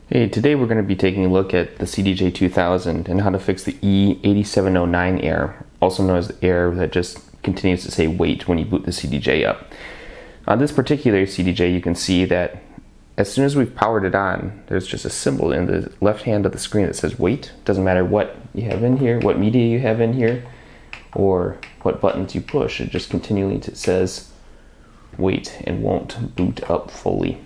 Hey, today we're going to be taking a look at the CDJ 2000 and how to fix the E-8709 error, also known as the error that just continues to say wait when you boot the CDJ up. On this particular CDJ, you can see that as soon as we've powered it on, there's just a symbol in the left hand of the screen that says wait. Doesn't matter what you have in here, what media you have in here, or what buttons you push. It just continually says wait and won't boot up fully.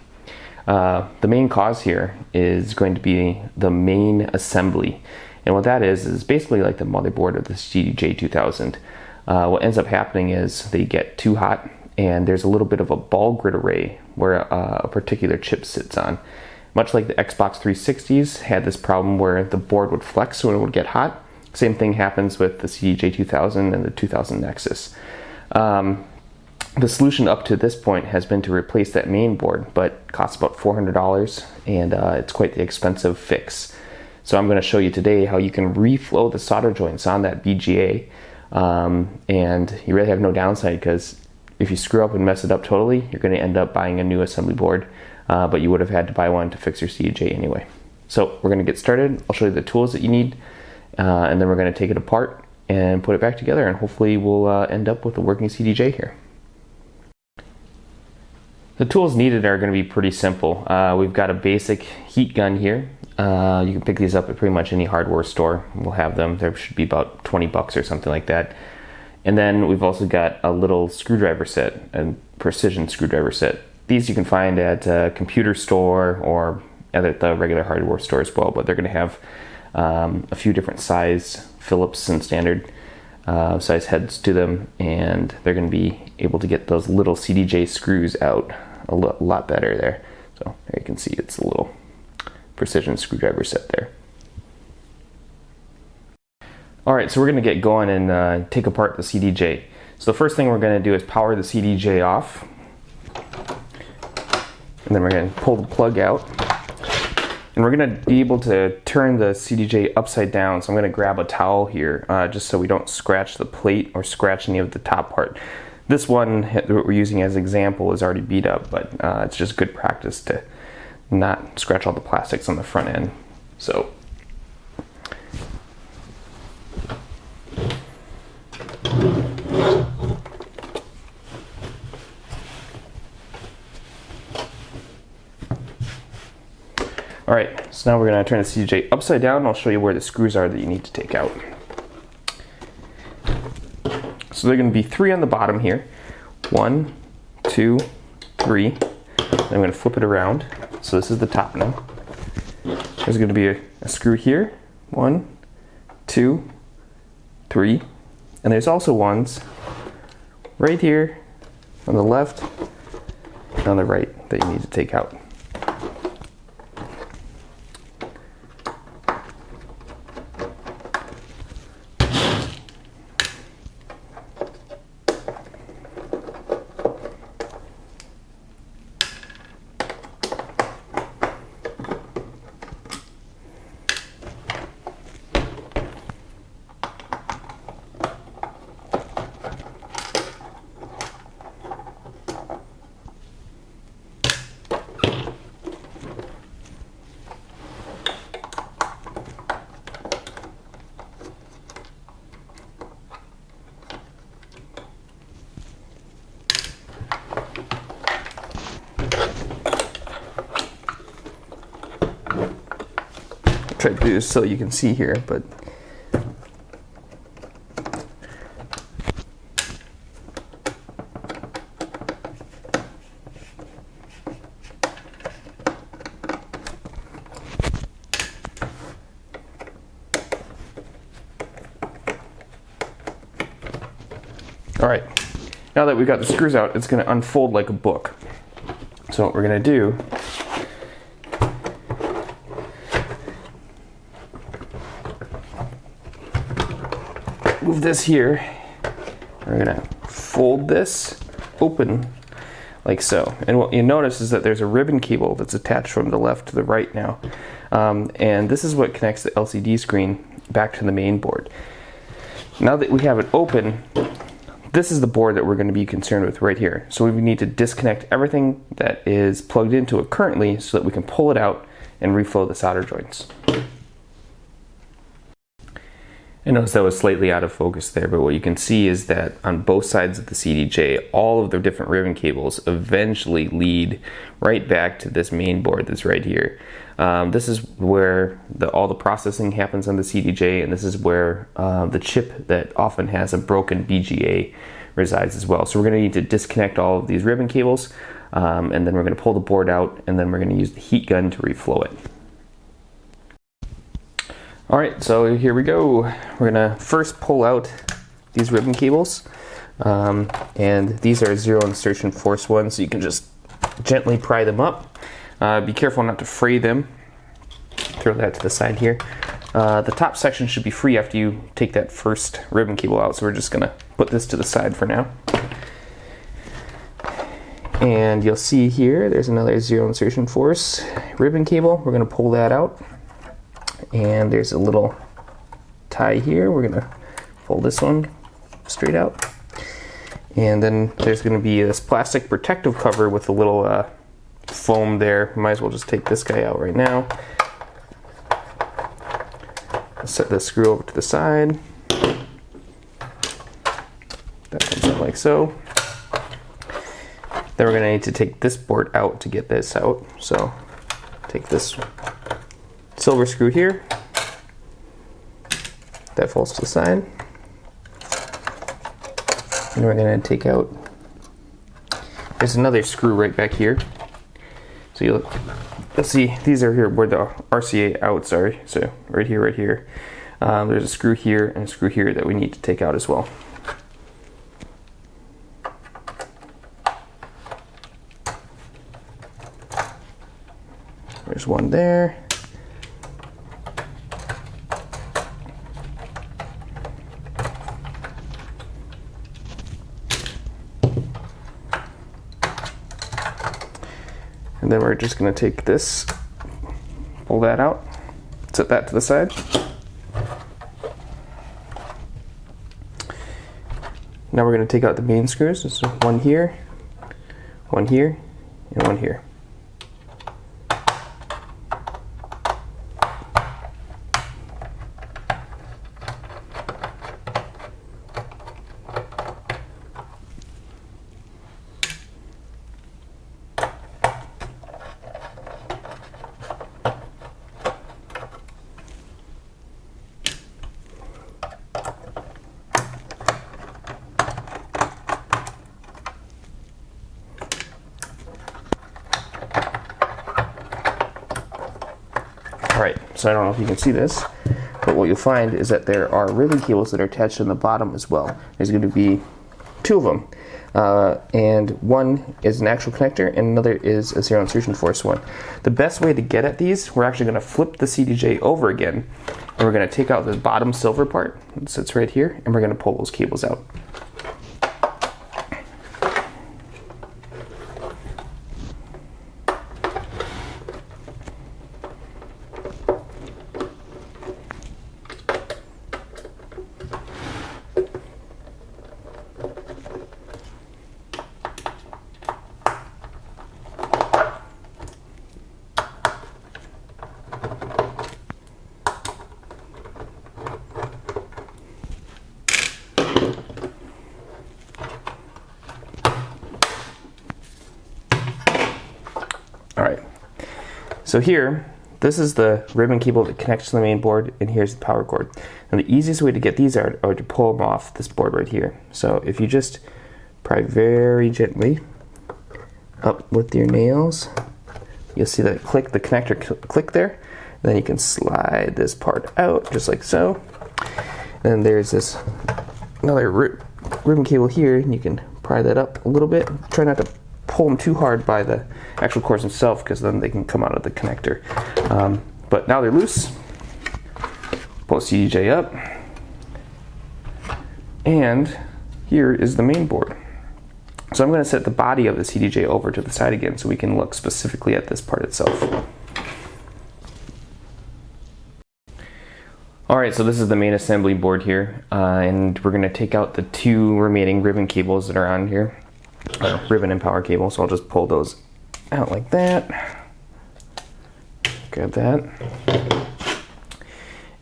The main cause here is going to be the main assembly, and what that is basically like the motherboard of the CDJ 2000. What ends up happening is they get too hot and there's a little bit of a ball grid array where a particular chip sits on. Much like the Xbox 360s had this problem where the board would flex when it would get hot. Same thing happens with the CDJ 2000 and the 2000 Nexus. The solution up to this point has been to replace that main board, but it costs about $400 and it's quite the expensive fix. So I'm going to show you today how you can reflow the solder joints on that BGA, and you really have no downside, because if you screw up and mess it up totally, you're going to end up buying a new assembly board, but you would have had to buy one to fix your CDJ anyway. So we're going to get started. I'll show you the tools that you need, and then we're going to take it apart and put it back together, and hopefully we'll end up with a working CDJ here. The tools needed are going to be pretty simple. We've got a basic heat gun here. You can pick these up at pretty much any hardware store. We'll have them. There should be about 20 bucks or something like that. And then we've also got a little screwdriver set, a precision screwdriver set. These you can find at a computer store or at the regular hardware store as well, but they're going to have a few different size Phillips and standard size heads to them, and they're going to be able to get those little CDJ screws out a lot better there. So there you can see it's a little precision screwdriver set there. Alright, so we're going to get going and take apart the CDJ. So the first thing we're going to do is power the CDJ off, and then we're going to pull the plug out, and we're going to be able to turn the CDJ upside down. So I'm going to grab a towel here just so we don't scratch the plate or scratch any of the top part. This one that we're using as an example is already beat up, but it's just good practice to not scratch all the plastics on the front end. So alright, so now we're going to turn the CDJ upside down, and I'll show you where the screws are that you need to take out. So they're going to be 3 on the bottom here. 1, 2, 3. Then I'm going to flip it around. So this is the top now. There's going to be a screw here. 1, 2, 3. And there's also ones right here on the left and on the right that you need to take out. Try to do this so you can see here, but alright, now that we've got the screws out, it's going to unfold like a book. So what we're going to do, move this here, we're going to fold this open like so. And what you notice is that there's a ribbon cable that's attached from the left to the right now. And this is what connects the LCD screen back to the main board. Now that we have it open, this is the board that we're going to be concerned with right here. So we need to disconnect everything that is plugged into it currently so that we can pull it out and reflow the solder joints. I noticed that was slightly out of focus there, but what you can see is that on both sides of the CDJ, all of the different ribbon cables eventually lead right back to this main board that's right here. This is where all the processing happens on the CDJ, and this is where the chip that often has a broken BGA resides as well. So we're going to need to disconnect all of these ribbon cables, and then we're going to pull the board out, and then we're going to use the heat gun to reflow it. Alright, so here we go. We're going to first pull out these ribbon cables, and these are zero insertion force ones, so you can just gently pry them up. Be careful not to fray them. Throw that to the side here. The top section should be free after you take that first ribbon cable out, so we're just going to put this to the side for now. And you'll see here, there's another zero insertion force ribbon cable. We're going to pull that out. And there's a little tie here. We're going to pull this one straight out. And then there's going to be this plastic protective cover with a little foam there. Might as well just take this guy out right now. Set this screw over to the side. That comes out like so. Then we're going to need to take this board out to get this out. So take this silver screw here. That falls to the side. And we're going to take out, there's another screw right back here. So you'll see, these are here where the RCA outs are. So right here, right here. There's a screw here and a screw here that we need to take out as well. There's one there. And then we're just going to take this, pull that out, set that to the side. Now we're going to take out the main screws. There's one here, and one here. Alright, so I don't know if you can see this, but what you'll find is that there are ribbon cables that are attached on the bottom as well. There's going to be two of them, and one is an actual connector and another is a zero insertion force one. The best way to get at these, we're actually going to flip the CDJ over again, and we're going to take out the bottom silver part that sits right here, and we're going to pull those cables out. Alright, so here, this is the ribbon cable that connects to the main board, and here's the power cord. And the easiest way to get these are to pull them off this board right here. So if you just pry very gently up with your nails, you'll see that click, the connector click there. Then you can slide this part out just like so. And there's this another ribbon cable here, and you can pry that up a little bit. Try not to pull them too hard by the actual cords themselves, because then they can come out of the connector. But now they're loose. Pull the CDJ up, and here is the main board. So I'm going to set the body of the CDJ over to the side again so we can look specifically at this part itself. Alright, so this is the main assembly board here, and we're going to take out the two remaining ribbon cables that are on here. Ribbon and power cable, so I'll just pull those out like that. Got that.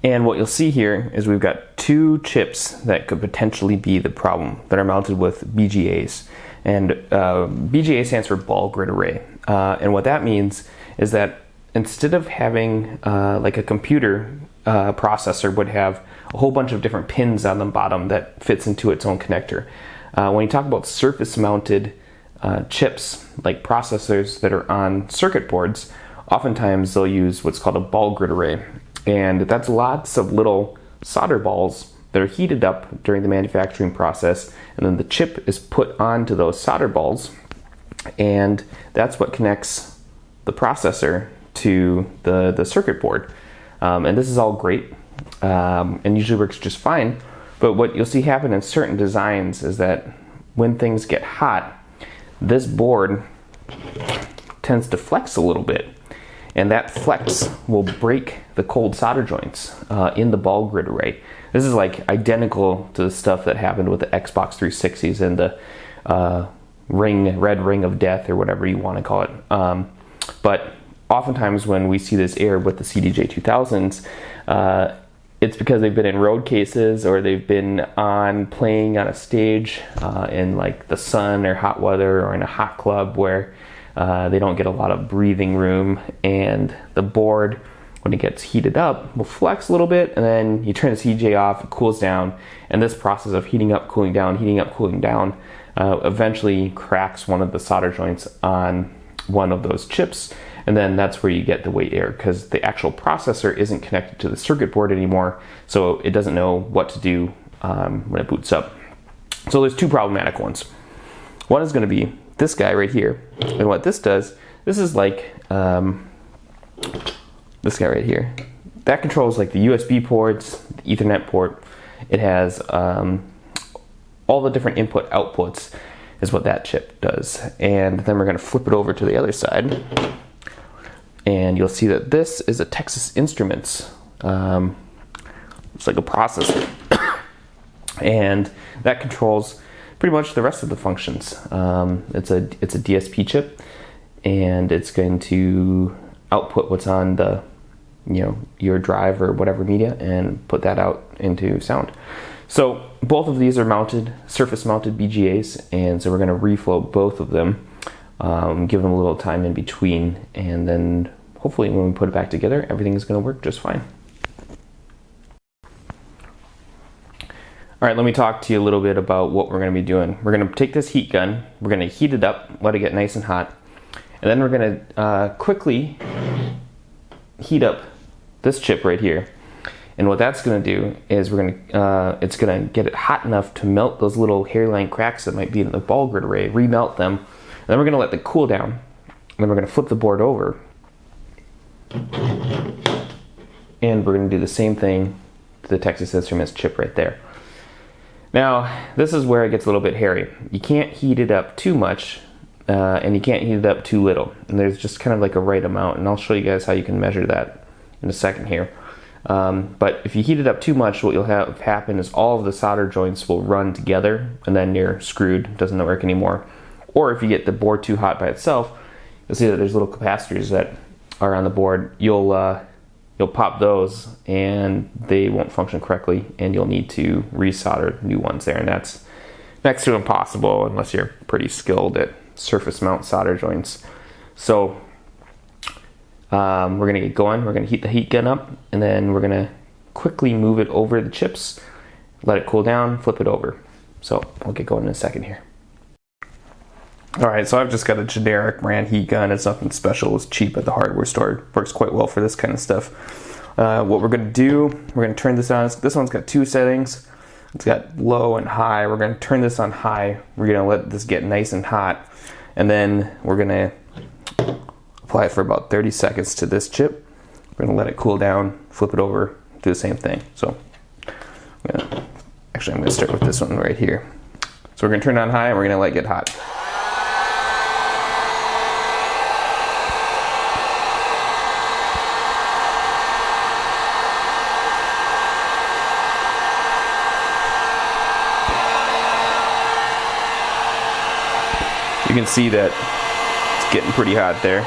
And what you'll see here is we've got two chips that could potentially be the problem that are mounted with BGAs. And BGA stands for ball grid array. And what that means is that instead of having like a computer processor would have a whole bunch of different pins on the bottom that fits into its own connector. When you talk about surface mounted chips, like processors that are on circuit boards, oftentimes they'll use what's called a ball grid array. And that's lots of little solder balls that are heated up during the manufacturing process, and then the chip is put onto those solder balls, and that's what connects the processor to the circuit board. And this is all great, and usually works just fine, but what you'll see happen in certain designs is that when things get hot, this board tends to flex a little bit. And that flex will break the cold solder joints in the ball grid array. This is like identical to the stuff that happened with the Xbox 360s and the red ring of death, or whatever you want to call it. But oftentimes when we see this error with the CDJ 2000s, it's because they've been in road cases, or they've been playing on a stage in like the sun or hot weather, or in a hot club where they don't get a lot of breathing room, and the board, when it gets heated up, will flex a little bit, and then you turn the CDJ off, it cools down, and this process of heating up, cooling down, eventually cracks one of the solder joints on one of those chips, and then that's where you get the weight error, because the actual processor isn't connected to the circuit board anymore, so it doesn't know what to do when it boots up. So there's two problematic ones. One is going to be this guy right here, and what this does, this is like this guy right here. That controls like the USB ports, the Ethernet port. It has all the different input outputs is what that chip does. And then we're going to flip it over to the other side, and you'll see that this is a Texas Instruments. It's like a processor, and that controls pretty much the rest of the functions. It's a DSP chip, and it's going to output what's on the, your drive or whatever media, and put that out into sound. So both of these are mounted, surface mounted BGAs, and so we're going to reflow both of them, give them a little time in between, and then hopefully when we put it back together, everything is going to work just fine. All right, let me talk to you a little bit about what we're going to be doing. We're going to take this heat gun, we're going to heat it up, let it get nice and hot, and then we're going to quickly heat up this chip right here. And what that's going to do is it's going to get it hot enough to melt those little hairline cracks that might be in the ball grid array, remelt them, and then we're going to let it cool down, and then we're going to flip the board over, and we're going to do the same thing to the Texas Instruments chip right there. Now, this is where it gets a little bit hairy. You can't heat it up too much, and you can't heat it up too little. And there's just kind of like a right amount, and I'll show you guys how you can measure that in a second here. But if you heat it up too much, what you'll have happen is all of the solder joints will run together, and then you're screwed, it doesn't work anymore. Or if you get the board too hot by itself, you'll see that there's little capacitors that are on the board. You'll pop those and they won't function correctly, and you'll need to resolder new ones there, and that's next to impossible unless you're pretty skilled at surface mount solder joints. So we're going to get going. We're going to heat the heat gun up, and then we're going to quickly move it over the chips, let it cool down, flip it over. So we'll get going in a second here. Alright, so I've just got a generic brand heat gun. It's nothing special. It's cheap at the hardware store. Works quite well for this kind of stuff. What we're going to do, we're going to turn this on. This one's got two settings. It's got low and high. We're going to turn this on high. We're going to let this get nice and hot. And then we're going to apply it for about 30 seconds to this chip. We're going to let it cool down, flip it over, do the same thing. So I'm going to start with this one right here. So we're going to turn it on high, and we're going to let it get hot. You can see that it's getting pretty hot there.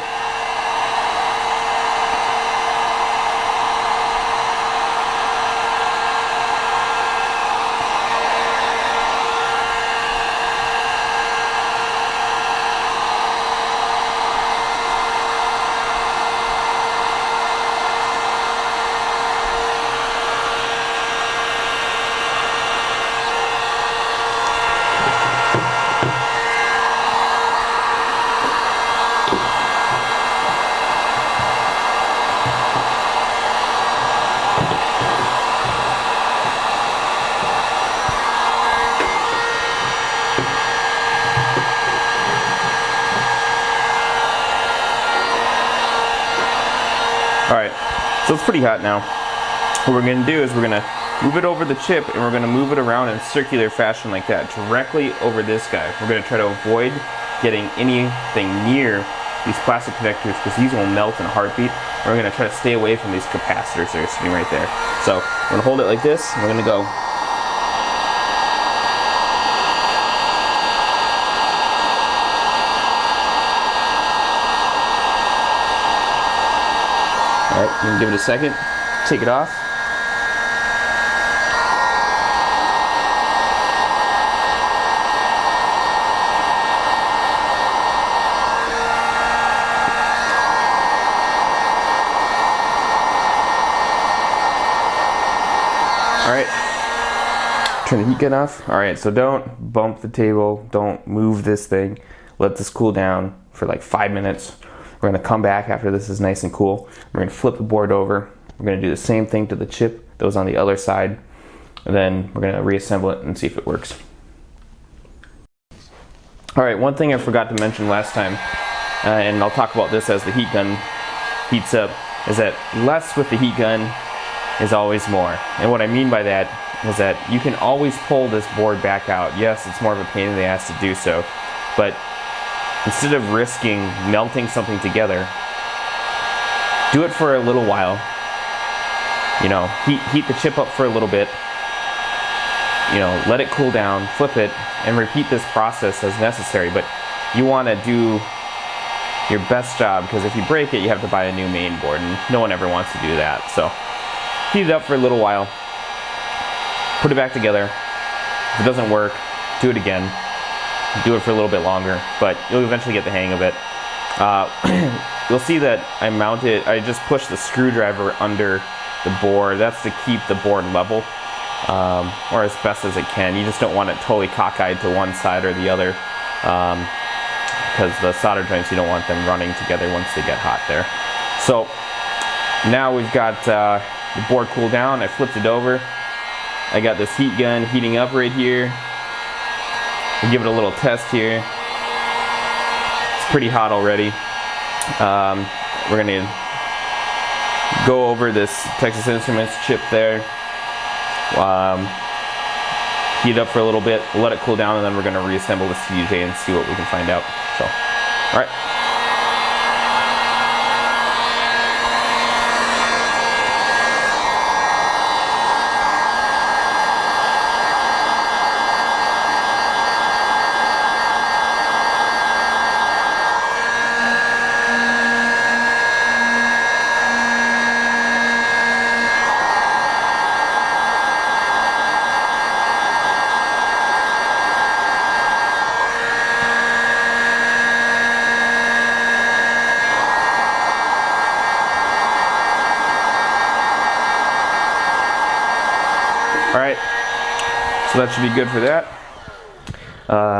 Alright, so it's pretty hot now. What we're going to do is we're going to move it over the chip, and we're going to move it around in circular fashion like that, directly over this guy. We're going to try to avoid getting anything near these plastic connectors because these will melt in a heartbeat. And we're going to try to stay away from these capacitors that are sitting right there. So I'm going to hold it like this, and we're going to go. Alright, you can give it a second, take it off. Alright, turn the heat gun off. Alright, so don't bump the table, don't move this thing. Let this cool down for like 5 minutes. We're going to come back after this is nice and cool. We're going to flip the board over. We're going to do the same thing to the chip that was on the other side. And then we're going to reassemble it and see if it works. Alright, one thing I forgot to mention last time, and I'll talk about this as the heat gun heats up, is that less with the heat gun is always more. And what I mean by that is that you can always pull this board back out. Yes, it's more of a pain in the ass to do so, but instead of risking melting something together, do it for a little while. You know, heat the chip up for a little bit. You know, let it cool down, flip it, and repeat this process as necessary. But you want to do your best job, because if you break it, you have to buy a new main board, and no one ever wants to do that. So heat it up for a little while, put it back together. If it doesn't work, do it again. Do it for a little bit longer, but you'll eventually get the hang of it. You'll see that I just pushed the screwdriver under the board. That's to keep the board level, or as best as it can. You just don't want it totally cockeyed to one side or the other, because the solder joints, you don't want them running together once they get hot there. So now we've got the board cooled down. I flipped it over. I got this heat gun heating up right here. We'll give it a little test here. It's pretty hot already. We're going to go over this Texas Instruments chip there. Heat it up for a little bit, let it cool down, and then we're going to reassemble the CDJ and see what we can find out. So, alright. Alright, so that should be good for that.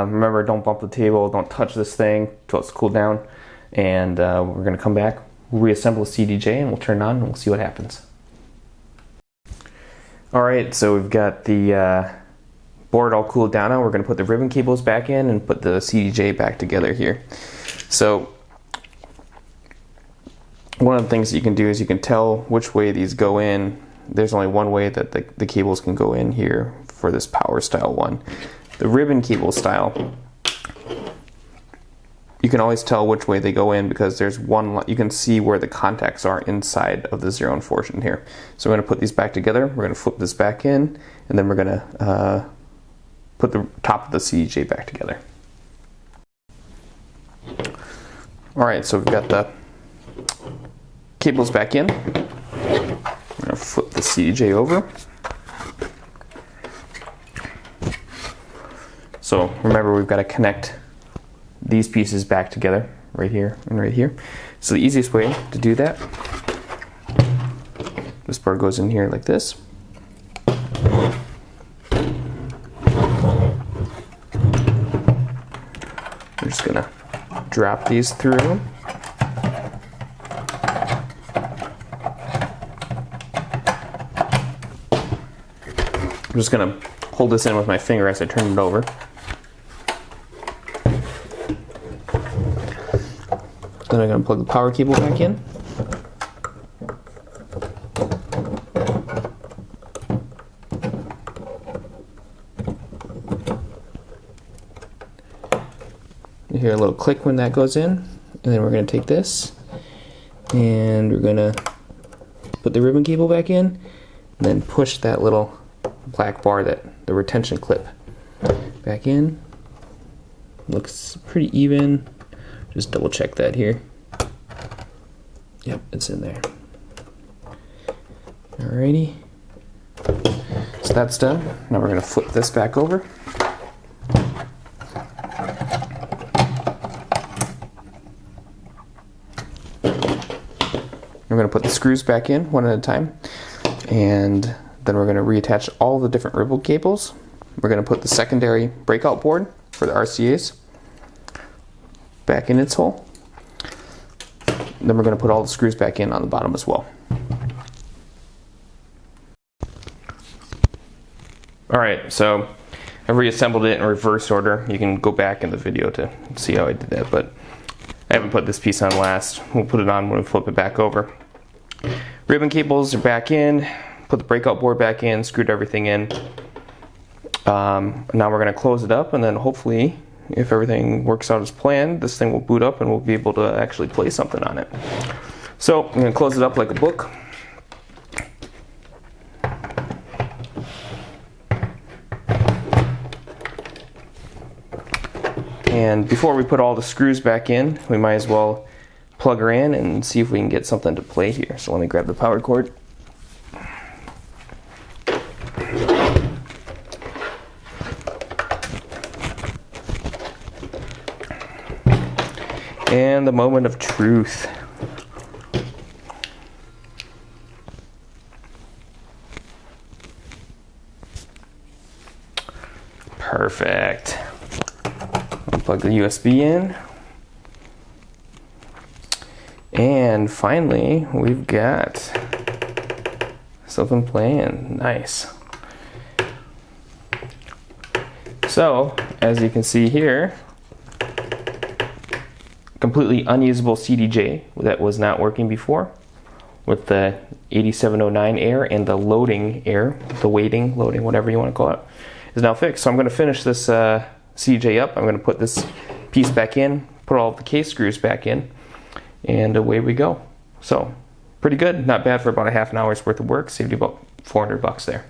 Remember, don't bump the table, don't touch this thing until it's cooled down. And we're going to come back, we'll reassemble the CDJ, and we'll turn it on and we'll see what happens. Alright, so we've got the board all cooled down now. We're going to put the ribbon cables back in and put the CDJ back together here. So one of the things that you can do is you can tell which way these go in. There's only one way that the cables can go in here for this power style one. The ribbon cable style, you can always tell which way they go in because there's one, you can see where the contacts are inside of the 0 and portion here. So we're going to put these back together, we're going to flip this back in, and then we're going to put the top of the CDJ back together. Alright, so we've got the cables back in. I'm going to flip the CDJ over. So remember, we've got to connect these pieces back together, right here and right here. So the easiest way to do that, this part goes in here like this. We're just going to drop these through. I'm just gonna hold this in with my finger as I turn it over. Then I'm gonna plug the power cable back in. You hear a little click when that goes in, and then we're gonna take this and we're gonna put the ribbon cable back in, and then push that little black bar, the retention clip, back in. Looks pretty even. Just double check that here. Yep, it's in there. Alrighty. So that's done. Now we're gonna flip this back over. We're gonna put the screws back in one at a time, and then we're gonna reattach all the different ribbon cables. We're gonna put the secondary breakout board for the RCAs back in its hole. Then we're going to put all the screws back in on the bottom as well. Alright, so I reassembled it in reverse order. You can go back in the video to see how I did that, but I haven't put this piece on last. We'll put it on when we flip it back over. Ribbon cables are back in, put the breakout board back in, screwed everything in. Now we're going to close it up, and then hopefully, if everything works out as planned, this thing will boot up and we'll be able to actually play something on it. So I'm going to close it up like a book. And before we put all the screws back in, we might as well plug her in and see if we can get something to play here. So let me grab the power cord. And the moment of truth. Perfect. I'll plug the USB in. And finally, we've got something playing. Nice. So, as you can see here, completely unusable CDJ that was not working before with the 8709 air, and the loading air, the waiting, loading, whatever you want to call it, is now fixed. So I'm going to finish this CDJ up. I'm going to put this piece back in, put all of the case screws back in, and away we go. So pretty good, not bad for about a half an hour's worth of work. Saved you about $400 there.